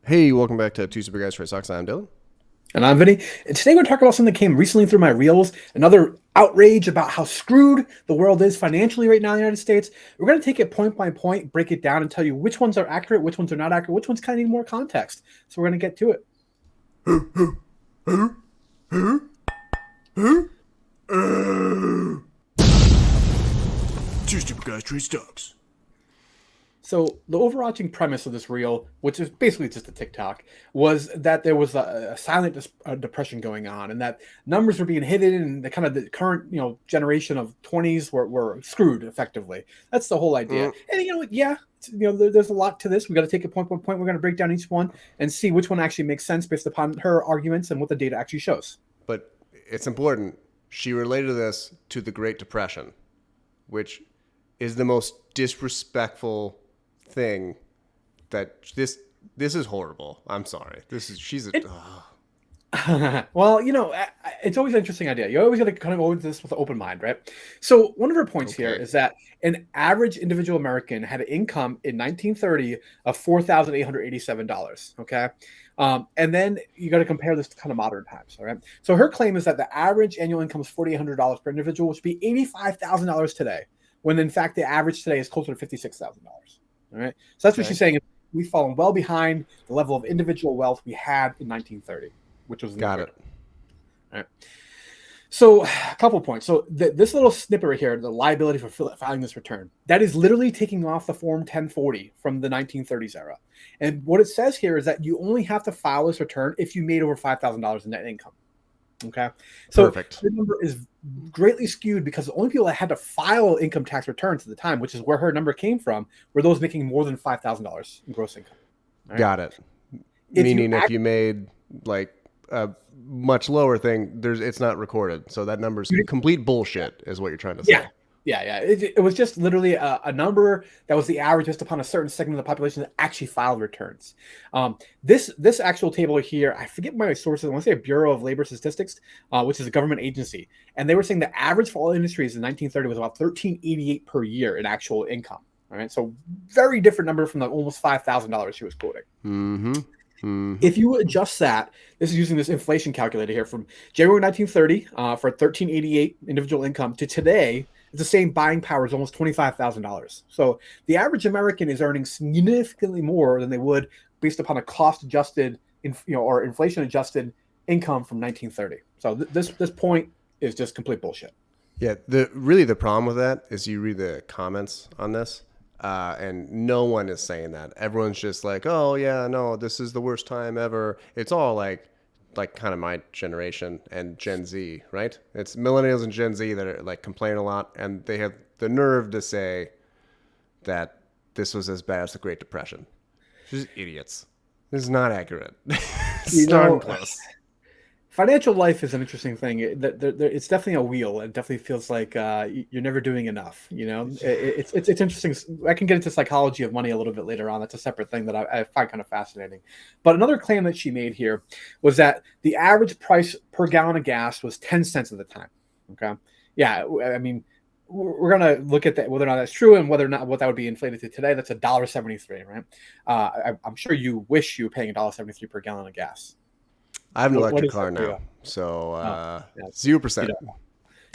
Hey, welcome back to Two Super Guys Trade Stocks. I'm Dylan. And I'm Vinny. And today we're talking about something that came recently through my reels, another outrage about how screwed the world is financially right now in the United States. We're going to take it point by point, break it down, and tell you which ones are accurate, which ones are not accurate, which ones kind of need more context. So we're going to get to it. Two Super Guys Trade Stocks. So the overarching premise of this reel, which is basically just a TikTok, was that there was a silent depression going on, and that numbers were being hidden, and the current generation of 20s were screwed effectively. That's the whole idea. And there's a lot to this. We got to take it point by point. We're going to break down each one and see which one actually makes sense based upon her arguments and what the data actually shows. But it's important. She related this to the Great Depression, which is the most disrespectful thing that this is horrible. I'm sorry. Well, it's always an interesting idea. You always got to kind of go into this with an open mind, right? So one of her points here is that an average individual American had an income in 1930 of $4,887. Okay. And then you got to compare this to kind of modern times. All right. So her claim is that the average annual income is $4,800 per individual, which would be $85,000 today, when in fact the average today is closer to $56,000. All right. So that's what she's saying. We've fallen well behind the level of individual wealth we had in 1930, which was got it. All right. So a couple points. So this little snippet right here, the liability for filing this return, that is literally taking off the Form 1040 from the 1930s era. And what it says here is that you only have to file this return if you made over $5,000 in net income. Okay. So Perfect. the number is greatly skewed because the only people that had to file income tax returns at the time, which is where her number came from, were those making more than $5,000 in gross income. Right? Got it. Meaning if you made like a much lower thing, it's not recorded. So that number's complete bullshit is what you're trying to say. Yeah. It was just literally a number that was the average just upon a certain segment of the population that actually filed returns. This actual table here, I forget my sources. I want to say Bureau of Labor Statistics, which is a government agency. And they were saying the average for all industries in 1930 was about $1,388 per year in actual income. All right. So very different number from the almost $5,000 she was quoting. Mm-hmm. Mm-hmm. If you adjust that, this is using this inflation calculator here from January 1930 for $1,388 individual income to today. It's the same buying power as almost $25,000. So the average American is earning significantly more than they would based upon a cost-adjusted, or inflation-adjusted income from 1930. So this point is just complete bullshit. Yeah, the problem with that is you read the comments on this, and no one is saying that. Everyone's just like, "Oh yeah, no, this is the worst time ever." It's all like kind of my generation and Gen Z, right? It's millennials and Gen Z that are like complaining a lot, and they have the nerve to say that this was as bad as the Great Depression. Just idiots. This is not accurate. It's darn close. Financial life is an interesting thing. It's definitely a wheel. It definitely feels like you're never doing enough. It's interesting. I can get into psychology of money a little bit later on. That's a separate thing that I find kind of fascinating. But another claim that she made here was that the average price per gallon of gas was 10 cents at the time. Okay. Yeah. I mean, we're going to look at that, whether or not that's true and whether or not what that would be inflated to today. That's $1.73, right? I'm sure you wish you were paying $1.73 per gallon of gas. I have an electric car now, so 0%.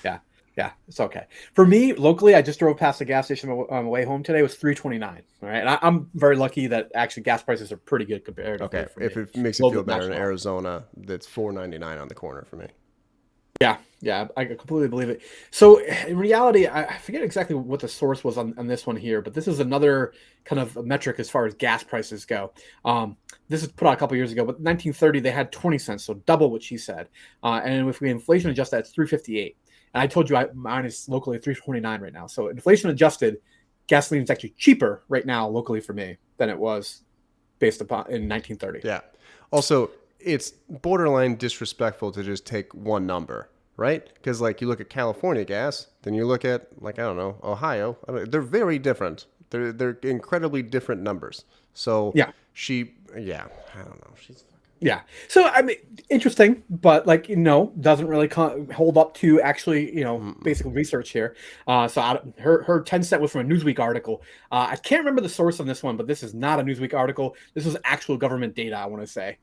Yeah, it's okay. For me, locally, I just drove past the gas station on the way home today. It was $3.29. All right, and I'm very lucky that actually gas prices are pretty good compared. Okay, if it makes you feel better in Arizona, that's $4.99 on the corner for me. Yeah, I completely believe it. So in reality, I forget exactly what the source was on this one here, but this is another kind of metric as far as gas prices go. This was put out a couple years ago, but 1930 they had 20 cents, so double what she said. And if we inflation adjust that, it's 358. And I told you mine is locally 329 right now. So inflation adjusted, gasoline is actually cheaper right now locally for me than it was based upon in 1930. Yeah. Also, it's borderline disrespectful to just take one number, right? Because like you look at California gas, then you look at like, I don't know, Ohio. They're very different. They're incredibly different numbers. So I don't know. Yeah. So I mean, interesting, but like doesn't really hold up to actually Mm-mm. basic research here. Her 10 cent was from a Newsweek article. I can't remember the source on this one, but this is not a Newsweek article. This was actual government data, I want to say.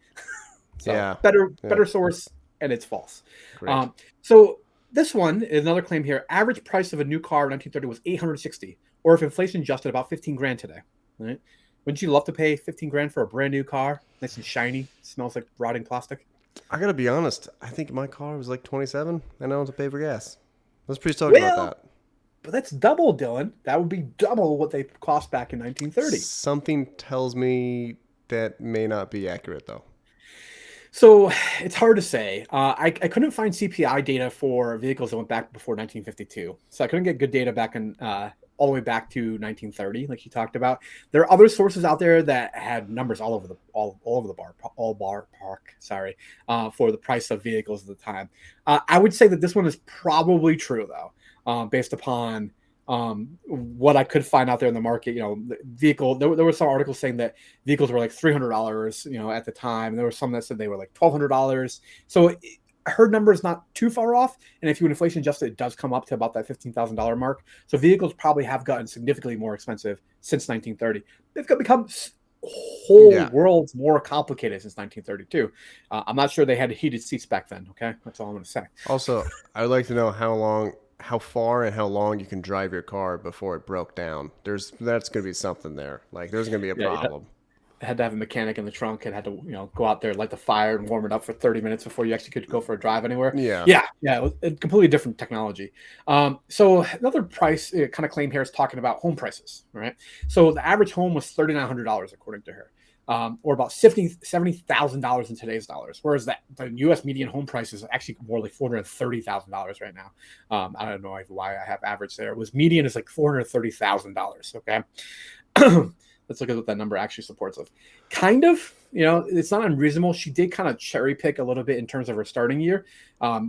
So Yeah. Yeah. better source, and it's false. Great. So this one is another claim here. Average price of a new car in 1930 was 860, or if inflation adjusted, about 15 grand today. Right? Wouldn't you love to pay 15 grand for a brand new car, nice and shiny, smells like rotting plastic? I gotta be honest. I think my car was like 27, and I don't have to pay for gas. I was pretty stoked about Well, that. but that's double, Dylan. That would be double what they cost back in 1930. Something tells me that may not be accurate, though. So it's hard to say. I couldn't find CPI data for vehicles that went back before 1952. So I couldn't get good data back in all the way back to 1930, like you talked about. There are other sources out there that had numbers all over the park. Sorry, for the price of vehicles at the time. I would say that this one is probably true though, based upon what I could find out there in the market. The vehicle. There were some articles saying that vehicles were like $300, at the time. There were some that said they were like $1,200. So her number is not too far off. And if you inflation adjust it, it does come up to about that $15,000 mark. So vehicles probably have gotten significantly more expensive since 1930. They've become whole Yeah. worlds more complicated since 1932. I'm not sure they had heated seats back then. Okay, that's all I'm going to say. Also, I would like to know how far, and how long you can drive your car before it broke down. That's gonna be something there. Like, there's gonna be a Yeah, problem. had to have a mechanic in the trunk and had to go out there, light the fire and warm it up for 30 minutes before you actually could go for a drive anywhere. Yeah. Yeah, it was a completely different technology. So another price kind of claim here is talking about home prices, right? So the average home was $3,900 according to her, or about $70,000 in today's dollars, whereas the U.S. median home price is actually more like $430,000 right now. I don't know why I have average there. It was median is like $430,000. Okay. Let's look at what that number actually supports of. Kind of, it's not unreasonable. She did kind of cherry pick a little bit in terms of her starting year,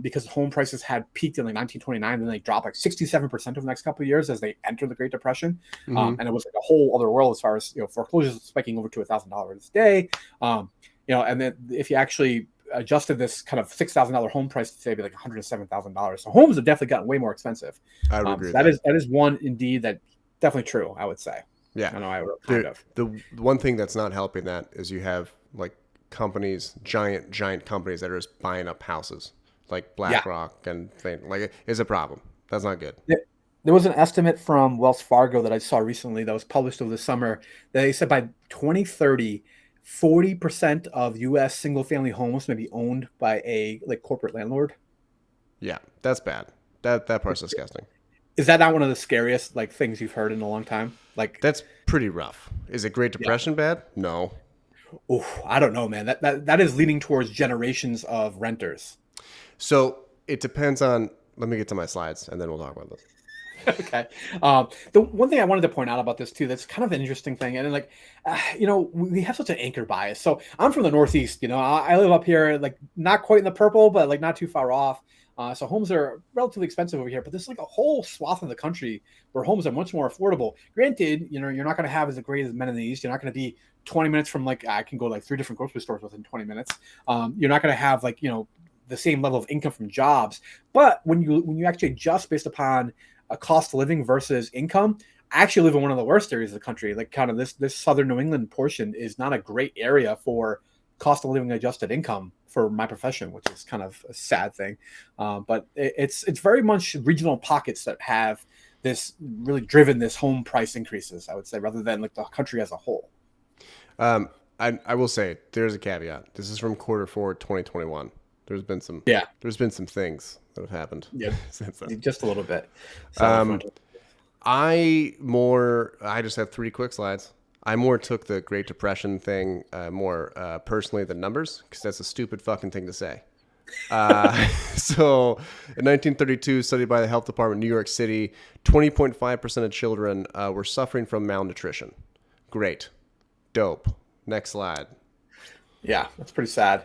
because home prices had peaked in like 1929, and then they dropped like 67% over the next couple of years as they entered the Great Depression. Hmm. And it was like a whole other world as far as foreclosures spiking over to $1,000 a day. And then if you actually adjusted this kind of $6,000 home price to say be like $107,000, so homes have definitely gotten way more expensive. I would agree So with that. that is one indeed that definitely true, I would say. Yeah. I know I wrote kind of. The one thing that's not helping that is you have like companies, giant companies that are just buying up houses, like Yeah. BlackRock and thing. Like, it's a problem. That's not good. There was an estimate from Wells Fargo that I saw recently that was published over the summer that they said by 2030, 40% of US single family homes may be owned by a like corporate landlord. Yeah, that's bad. That part's disgusting. Is that not one of the scariest like things you've heard in a long time? Like, That's pretty rough. Is it Great yeah. Depression bad? No. Oh, I don't know, man. That is leading towards generations of renters. So it depends on. Let me get to my slides, and then we'll talk about this. Okay. The one thing I wanted to point out about this too, that's kind of an interesting thing, and like, we have such an anchor bias. So I'm from the Northeast. I live up here, like not quite in the purple, but like not too far off. So homes are relatively expensive over here, but there's like a whole swath of the country where homes are much more affordable. Granted, you're not going to have as great amenities. You're not going to be 20 minutes from like I can go like 3 different grocery stores within 20 minutes. You're not going to have like the same level of income from jobs. But when you actually adjust based upon a cost of living versus income, I actually live in one of the worst areas of the country. Like kind of this southern New England portion is not a great area for cost of living adjusted income for my profession, which is kind of a sad thing. But it's very much regional pockets that have this really driven this home price increases, I would say, rather than like the country as a whole. I will say there's a caveat. This is from Q4 2021. There's been some Yeah, there's been some things that have happened yeah, since then. just a little bit. So if you want Um, to, I just have three quick slides. I more took the Great Depression thing more personally than numbers, because that's a stupid fucking thing to say. So in 1932, study by the Health Department, New York City, 20.5% of children were suffering from malnutrition. Great. Dope. Next slide. yeah, that's pretty sad.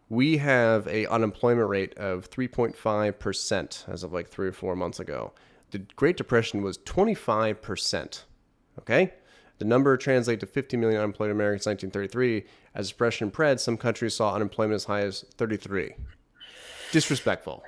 We have a unemployment rate of 3.5% as of like 3 or 4 months ago. The Great Depression was 25%. Okay? The number translates to 50 million unemployed Americans in 1933. As the Depression spread, some countries saw unemployment as high as 33. Disrespectful.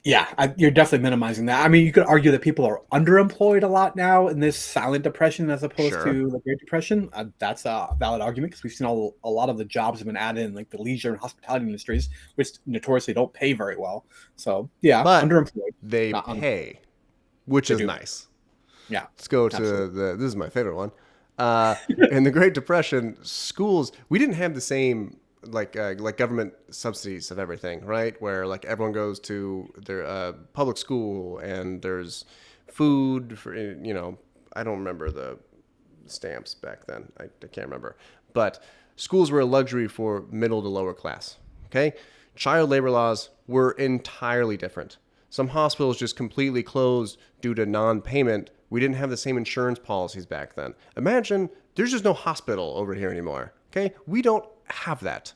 Yeah, you're definitely minimizing that. I mean, you could argue that people are underemployed a lot now in this silent depression as opposed Sure. to the Great Depression. That's a valid argument because we've seen a lot of the jobs have been added in like the leisure and hospitality industries, which notoriously don't pay very well. So yeah, But underemployed, they not unemployed. pay, which They is do. nice. Yeah, Let's go to absolutely. this is my favorite one. In the Great Depression, schools, we didn't have the same like government subsidies of everything, right? Where like everyone goes to their public school and there's food for I don't remember the stamps back then. I can't remember, but schools were a luxury for middle to lower class. Okay, child labor laws were entirely different. Some hospitals just completely closed due to non-payment. We didn't have the same insurance policies back then. Imagine there's just no hospital over here anymore. Okay, we don't have that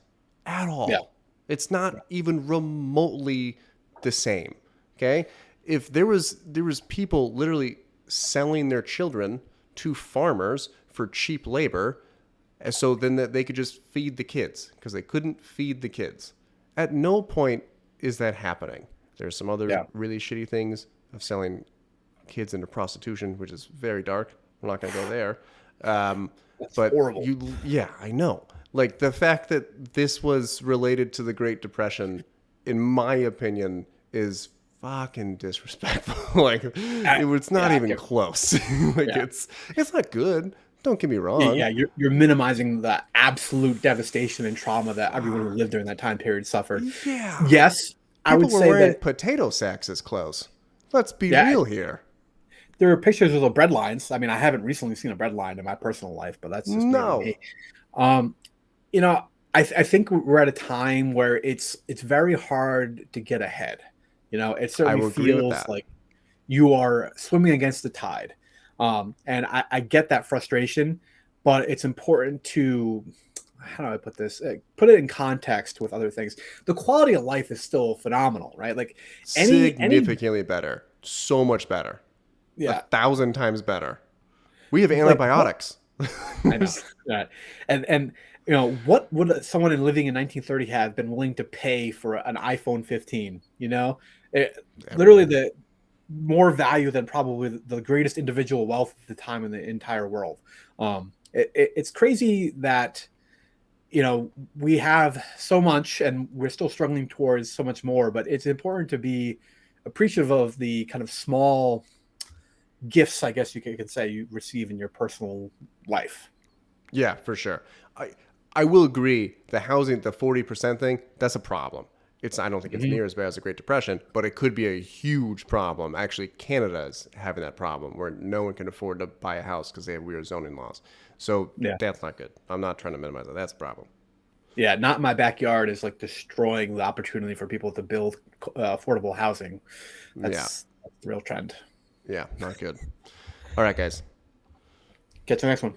at Yeah, all. It's not even remotely the same. Okay, if there was people literally selling their children to farmers for cheap labor, and so then that they could just feed the kids because they couldn't feed the kids. At no point is that happening. There's some other yeah, really shitty things of selling kids into prostitution, which is very dark. We're not going to go there. that's But horrible. yeah, I know. Like the fact that this was related to the Great Depression, in my opinion, is fucking disrespectful. Like it's not Yeah, even close. Like yeah. it's not good. Don't get me wrong. Yeah, you're minimizing the absolute devastation and trauma that everyone who lived during that time period suffered. Yeah. Yes, I People would were say wearing that. potato sacks as clothes. Let's be Yeah, real here. there are pictures of the bread lines. I mean, I haven't recently seen a bread line in my personal life, but that's just merely No, me. Um, you know, I think we're at a time where it's very hard to get ahead. It I certainly will agree with feels that. like you are swimming against the tide. And I get that frustration, but it's important to, how do I put this? Put it in context with other things. The quality of life is still phenomenal, right? Like any Significantly better. So much better. A yeah, thousand times better. We have like what antibiotics. I know. Yeah. And what would someone living in 1930 have been willing to pay for an iPhone 15? Literally Everything. the more value than probably the greatest individual wealth at the time in the entire world. It's crazy that we have so much and we're still struggling towards so much more, but it's important to be appreciative of the kind of small gifts, I guess you could say, you receive in your personal life. Yeah, for sure. I I will agree. The housing, the 40% thing, that's a problem. I don't think it's Mhm. near as bad as the Great Depression, but it could be a huge problem. Actually, Canada's having that problem where no one can afford to buy a house because they have weird zoning laws. So Yeah. that's not good. I'm not trying to minimize it. That's a problem. Yeah, not in my backyard is like destroying the opportunity for people to build affordable housing. Yeah. That's the real trend. Yeah. Not good. All right, guys. Catch you next one.